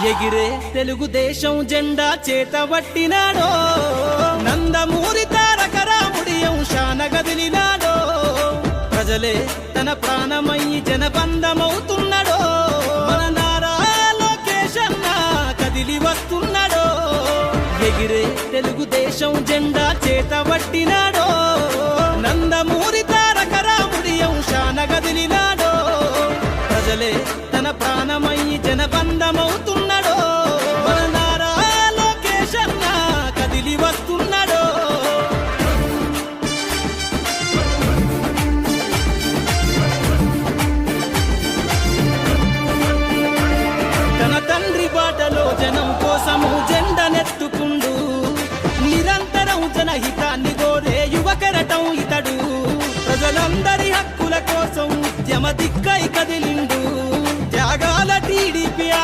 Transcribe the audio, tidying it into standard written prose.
ఎగిరే తెలుగుదేశం జెండా చేతబట్టినాడో, నందమూరి తారక రాముడి అంశాన గదిలినాడో, ప్రజలే తన ప్రాణమయ్యి జనబంధమవుతున్నాడో, మన నారా లోకేష్ అన్న కదిలి వస్తున్నాడో. ఎగిరే తెలుగుదేశం జెండా చేతబట్టినాడో, నందమూరి తారక రాముడి అంశాన గదిలినాడో, ప్రజలే తన ప్రాణమయ్యి జనబంధమవుతున్నాడో, మన నారా లోకేష్ అన్న కదిలి వస్తున్నాడో. తన తండ్రి బాటలో జనం కోసము జెండనెత్తుకుండు, నిరంతరం జనహితాన్ని కోరే యువకరటం ఇతడు, ప్రజలందరి హక్కుల కోసం ఉద్యమ దిక్కై కదిలిండు.